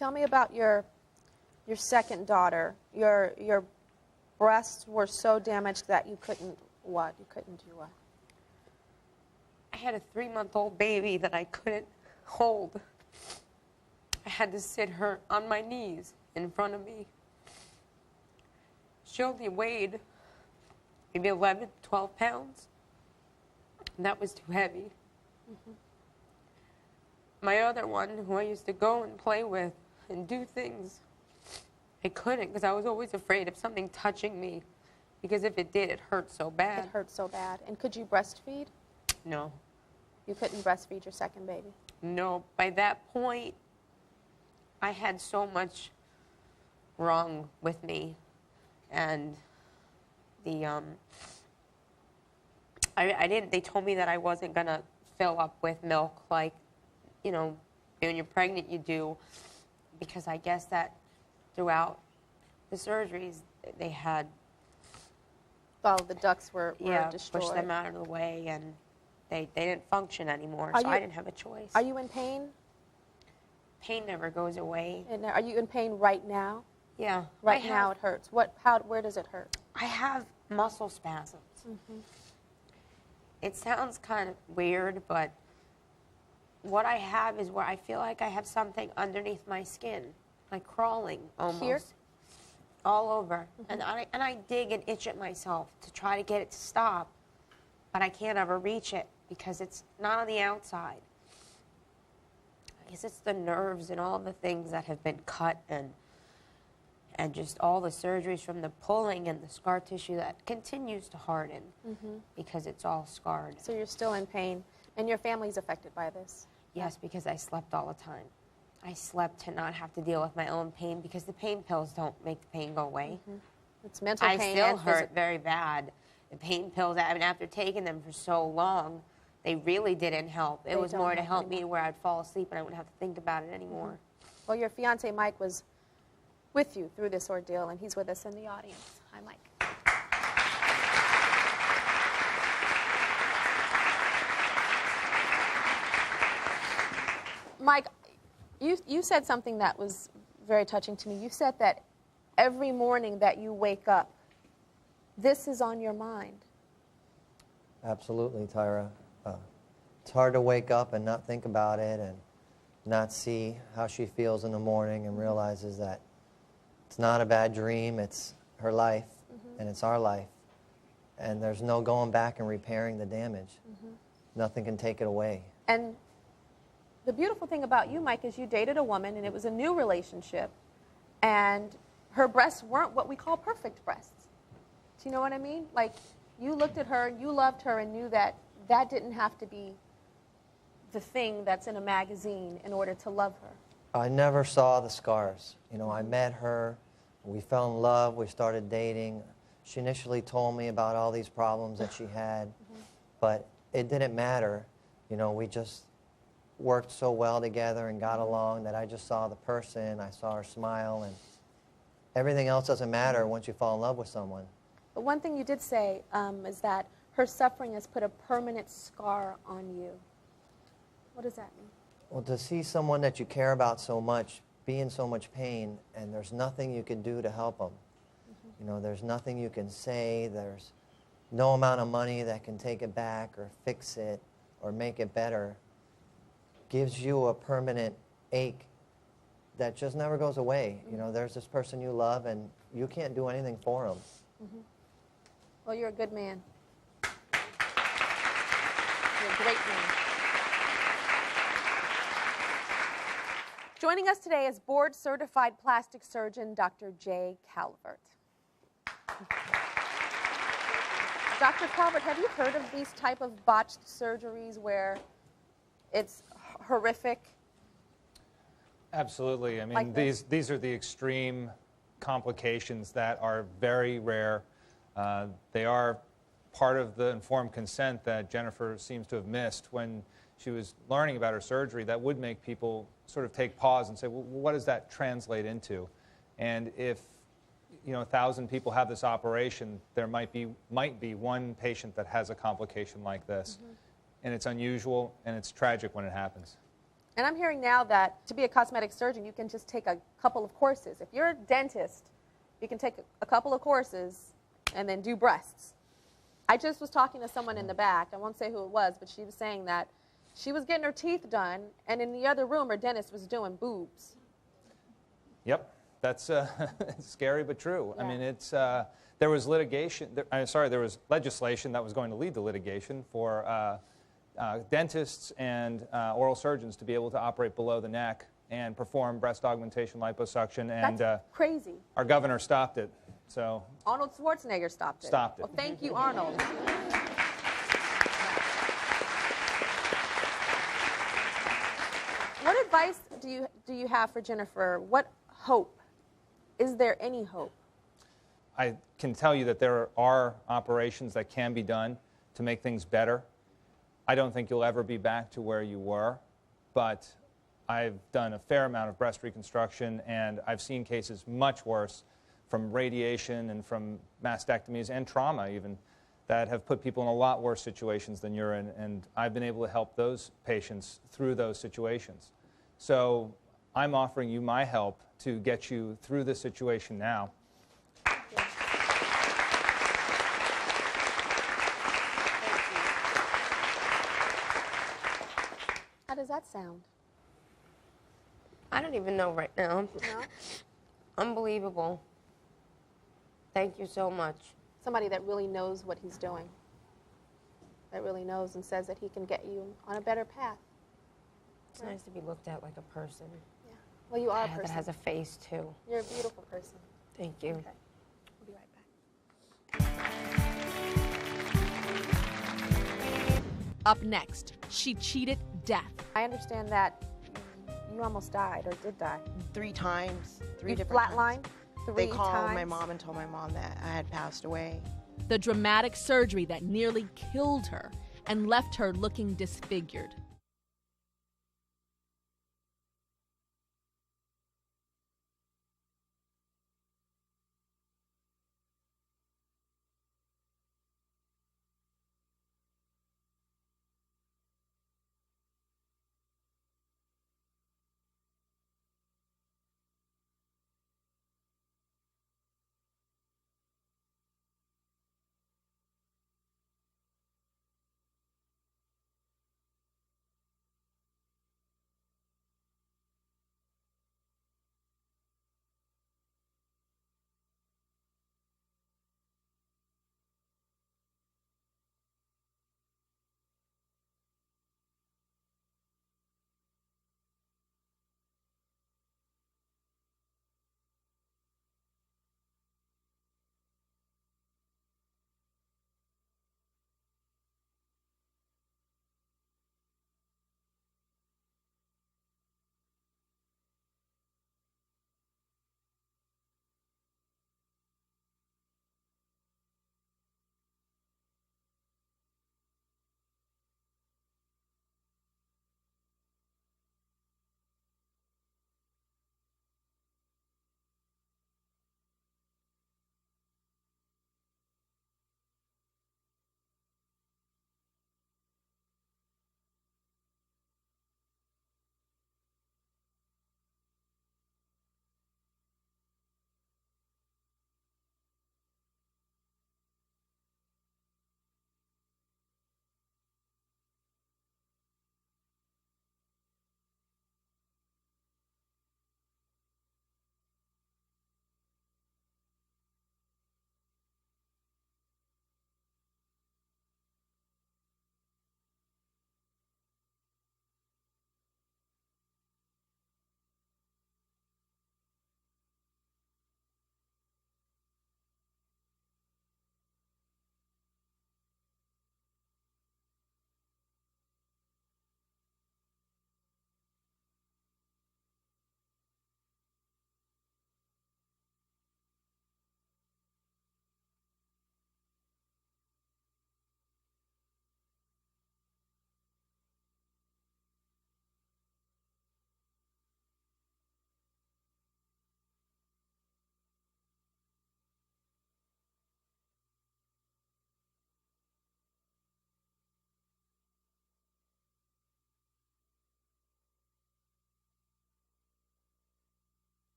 Tell me about your second daughter. Your breasts were so damaged that you couldn't what? You couldn't do what? I had a 3-month-old baby that I couldn't hold. I had to sit her on my knees in front of me. She only weighed maybe 11, 12 pounds. And that was too heavy. Mm-hmm. My other one, who I used to go and play with and do things, I couldn't because I was always afraid of something touching me. Because if it did, it hurt so bad. It hurt so bad. And could you breastfeed? No. You couldn't breastfeed your second baby? No. By that point, I had so much wrong with me. And the, they told me that I wasn't going to fill up with milk like, you know, when you're pregnant you do. Because I guess that throughout the surgeries, they had... All the ducts were destroyed. Pushed them out of the way, and they didn't function anywhere, so I didn't have a choice. Are you in pain? Pain never goes away. And are you in pain right now? Yeah. Right now it hurts. Where does it hurt? I have muscle spasms. Mm-hmm. It sounds kind of weird, but what I have is where I feel like I have something underneath my skin, like crawling almost. Here? All over. Mm-hmm. And I dig and itch at myself to try to get it to stop, but I can't ever reach it because it's not on the outside. I guess it's the nerves and all the things that have been cut and just all the surgeries from the pulling and the scar tissue that continues to harden because it's all scarred. So you're still in pain, and your family's affected by this? Yes, because I slept all the time. I slept to not have to deal with my own pain because the pain pills don't make the pain go away. It's mental pain. I still hurt very bad. The pain pills, I mean, after taking them for so long, they really didn't help. It was more to help me where I'd fall asleep and I wouldn't have to think about it anymore. Well, your fiancé, Mike, was with you through this ordeal, and he's with us in the audience. Hi, Mike. Mike, you said something that was very touching to me. You said that every morning that you wake up, this is on your mind. Absolutely, Tyra. It's hard to wake up and not think about it and not see how she feels in the morning and realizes that it's not a bad dream, it's her life, and it's our life. And there's no going back and repairing the damage. Nothing can take it away. And the beautiful thing about you, Mike, is you dated a woman, and it was a new relationship, and her breasts weren't what we call perfect breasts. Do you know what I mean? Like, you looked at her, you loved her, and knew that that didn't have to be the thing that's in a magazine in order to love her. I never saw the scars. You know, I met her, we fell in love, we started dating. She initially told me about all these problems that she had, but it didn't matter. You know, we just worked so well together and got along that I just saw the person, I saw her smile, and everything else doesn't matter once you fall in love with someone. But one thing you did say is that her suffering has put a permanent scar on you. What does that mean? Well, to see someone that you care about so much be in so much pain, and there's nothing you can do to help them. You know, there's nothing you can say, there's no amount of money that can take it back or fix it or make it better. Gives you a permanent ache that just never goes away. You know, there's this person you love, and you can't do anything for them. Well, you're a good man. You're a great man. Joining us today is board-certified plastic surgeon Dr. Jay Calvert. Dr. Calvert, have you heard of these type of botched surgeries where it's horrific? Absolutely. I mean, Like these are the extreme complications that are very rare. They are part of the informed consent that Jennifer seems to have missed when she was learning about her surgery. That would make people sort of take pause and say, well, what does that translate into? And if, you know, 1,000 people have this operation, there might be one patient that has a complication like this. And it's unusual and it's tragic when it happens. And I'm hearing now that to be a cosmetic surgeon, you can just take a couple of courses. If you're a dentist, you can take a couple of courses and then do breasts. I just was talking to someone in the back. I won't say who it was, but she was saying that she was getting her teeth done, and in the other room, her dentist was doing boobs. Yep, that's scary but true. Yeah. I mean, it's there was litigation. There was legislation that was going to lead to litigation for dentists and oral surgeons to be able to operate below the neck and perform breast augmentation liposuction, and That's crazy. our governor stopped it. So Arnold Schwarzenegger stopped it. Stopped it. Well, thank you, Arnold. What advice do you have for Jennifer? What hope? Is there any hope? I can tell you that there are operations that can be done to make things better. I don't think you'll ever be back to where you were, but I've done a fair amount of breast reconstruction, and I've seen cases much worse from radiation and from mastectomies and trauma even that have put people in a lot worse situations than you're in, and I've been able to help those patients through those situations. So I'm offering you my help to get you through this situation now. How does that sound? I don't even know right now. No? Unbelievable. Thank you so much. Somebody that really knows what he's doing. That really knows and says that he can get you on a better path. It's nice to be looked at like a person. Yeah. Well, you are a That person. has a face, too. You're a beautiful person. Thank you. Okay. We'll be right back. Up next, she cheated death. I understand that you almost died or did die. 3 times, 3 You different flatlined times. 3 They called times. my mom and told my mom that I had passed away. The dramatic surgery that nearly killed her and left her looking disfigured.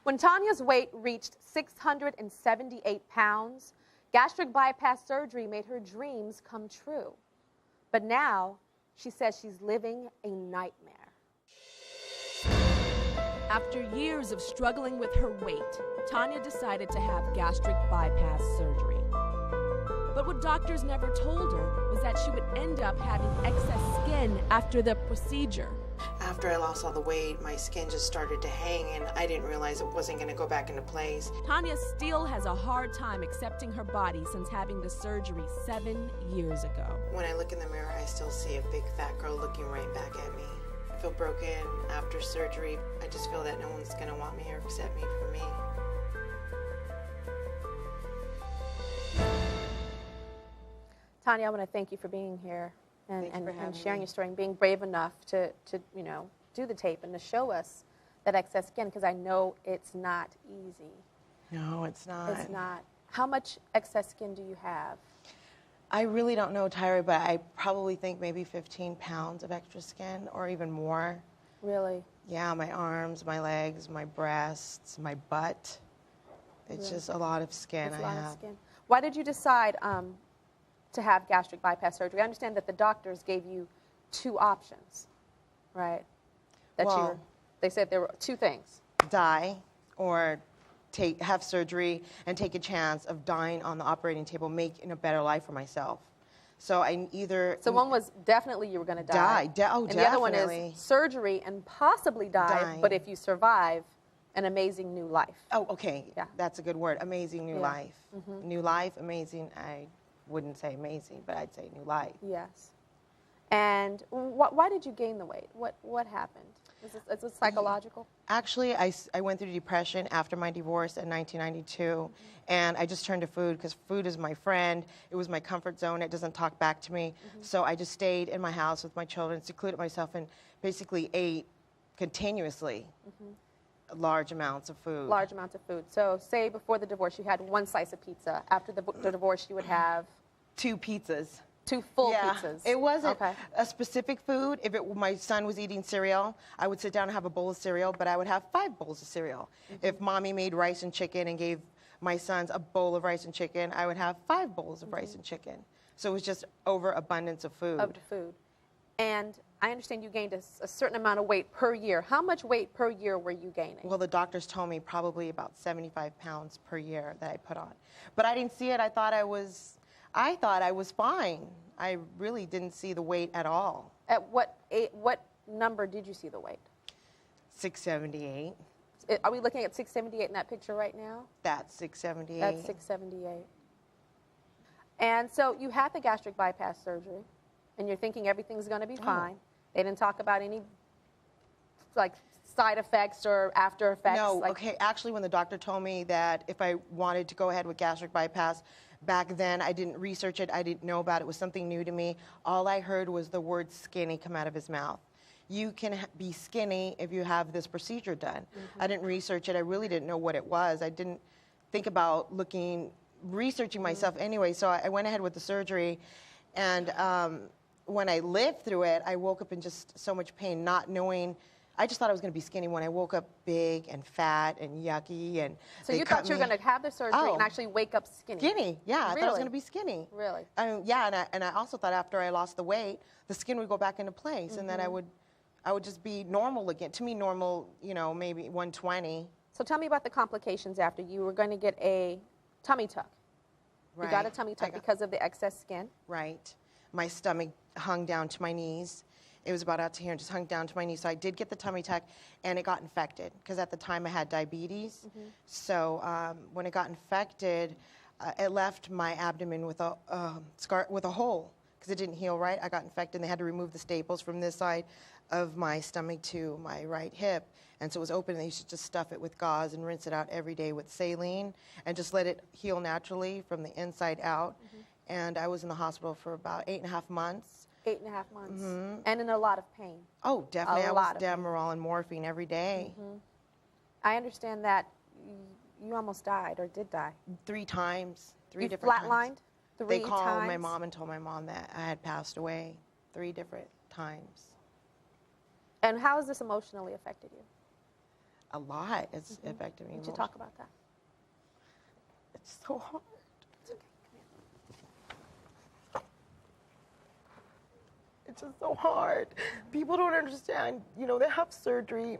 When Tanya's weight reached 678 pounds, gastric bypass surgery made her dreams come true. But now, she says she's living a nightmare. After years of struggling with her weight, Tanya decided to have gastric bypass surgery. But what doctors never told her was that she would end up having excess skin after the procedure. After I lost all the weight, my skin just started to hang, and I didn't realize it wasn't going to go back into place. Tanya still has a hard time accepting her body since having the surgery 7 years ago. When I look in the mirror, I still see a big fat girl looking right back at me. I feel broken after surgery. I just feel that no one's going to want me or accept me for me. Tanya, I want to thank you for being here and sharing me. your story and being brave enough to you know, do the tape and to show us that excess skin, because I know it's not easy. No, it's not. It's not. How much excess skin do you have? I really don't know, Tyra, but I probably think maybe 15 pounds of extra skin or even more. Really? Yeah, my arms, my legs, my breasts, my butt. It's just a lot of skin It's a I lot have. of skin. Why did you decide to have gastric bypass surgery? I understand that the doctors gave you 2 options, right? Well, they said there were 2 things. Die or have surgery and take a chance of dying on the operating table, making a better life for myself. So I either... So one was definitely you were going to die. And definitely. The other one is surgery and possibly die, but if you survive, an amazing new life. Oh, okay. Yeah. That's a good word. Amazing new Yeah. life. New life, amazing. I wouldn't say amazing, but I'd say new life. Yes. And why did you gain the weight? What happened? Is it psychological? Actually, I went through depression after my divorce in 1992, and I just turned to food because food is my friend. It was my comfort zone. It doesn't talk back to me. So I just stayed in my house with my children, secluded myself, and basically ate continuously large amounts of food. Large amounts of food. So say before the divorce you had 1 slice of pizza. After the divorce you would have 2 pizzas. 2 full pizzas. It wasn't a specific food. If my son was eating cereal, I would sit down and have a bowl of cereal, but I would have 5 bowls of cereal. If mommy made rice and chicken and gave my sons a bowl of rice and chicken, I would have 5 bowls of rice and chicken. So it was just overabundance of food. Of the food. And I understand you gained a certain amount of weight per year. How much weight per year were you gaining? Well, the doctors told me probably about 75 pounds per year that I put on. But I didn't see it. I thought I was fine. I really didn't see the weight at all. At what number did you see the weight? 678. Are we looking at 678 in that picture right now? That's 678. That's 678. And so you had the gastric bypass surgery, and you're thinking everything's going to be fine. They didn't talk about any like side effects or after effects. No, okay. Actually, when the doctor told me that if I wanted to go ahead with gastric bypass, back then I didn't research it. I didn't know about it. It was something new to me. All I heard was the word skinny come out of his mouth. You can be skinny if you have this procedure done. I didn't research it. I really didn't know what it was. I didn't think about researching myself anyway. So I went ahead with the surgery, and when I lived through it, I woke up in just so much pain, not knowing. I just thought I was going to be skinny. When I woke up big and fat and yucky, and so you thought you were going to have the surgery and actually wake up skinny? Skinny, yeah. Really? I thought I was going to be skinny. Really? Yeah, and I also thought after I lost the weight, the skin would go back into place, and then I would just be normal again. To me, normal, maybe 120. So tell me about the complications after. You were going to get a tummy tuck. Right. You got a tummy tuck because of the excess skin. Right. My stomach hung down to my knees. It was about out to here and just hung down to my knees. So I did get the tummy tuck, and it got infected because at the time I had diabetes. So when it got infected, it left my abdomen with a scar, with a hole, because it didn't heal right. I got infected, and they had to remove the staples from this side of my stomach to my right hip. And so it was open, and they used to just stuff it with gauze and rinse it out every day with saline and just let it heal naturally from the inside out. And I was in the hospital for about 8.5 months. 8.5 months. And in a lot of pain. Oh, definitely. I was Demerol and morphine every day. I understand that you almost died or did die. 3 times. 3 you different flatlined times. 3 They called times? my mom and told my mom that I had passed away 3 different times. And how has this emotionally affected you? a lot. It's affected me. Why don't you talk about that? It's so hard. It's okay. It's just so hard. People don't understand. You know, they have surgery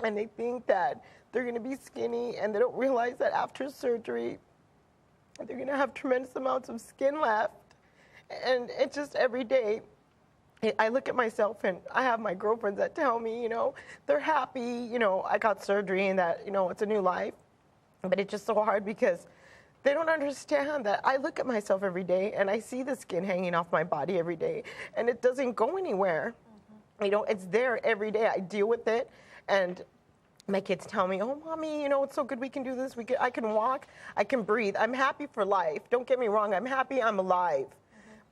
and they think that they're going to be skinny, and they don't realize that after surgery, they're going to have tremendous amounts of skin left. And it's just every day, I look at myself, and I have my girlfriends that tell me, you know, they're happy, you know, I got surgery and that, you know, it's a new life. But it's just so hard because they don't understand that I look at myself every day and I see the skin hanging off my body every day, and it doesn't go anywhere. You know, it's there every day. I deal with it, and my kids tell me, oh, Mommy, you know, it's so good we can do this. I can walk, I can breathe. I'm happy for life. Don't get me wrong. I'm happy I'm alive.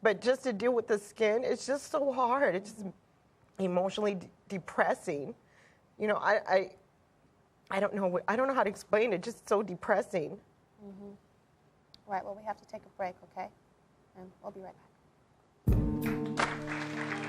But just to deal with the skin, it's just so hard. It's just emotionally depressing. You know, I don't know. I don't know how to explain it. Just so depressing. Right, well, we have to take a break, okay? And we'll be right back.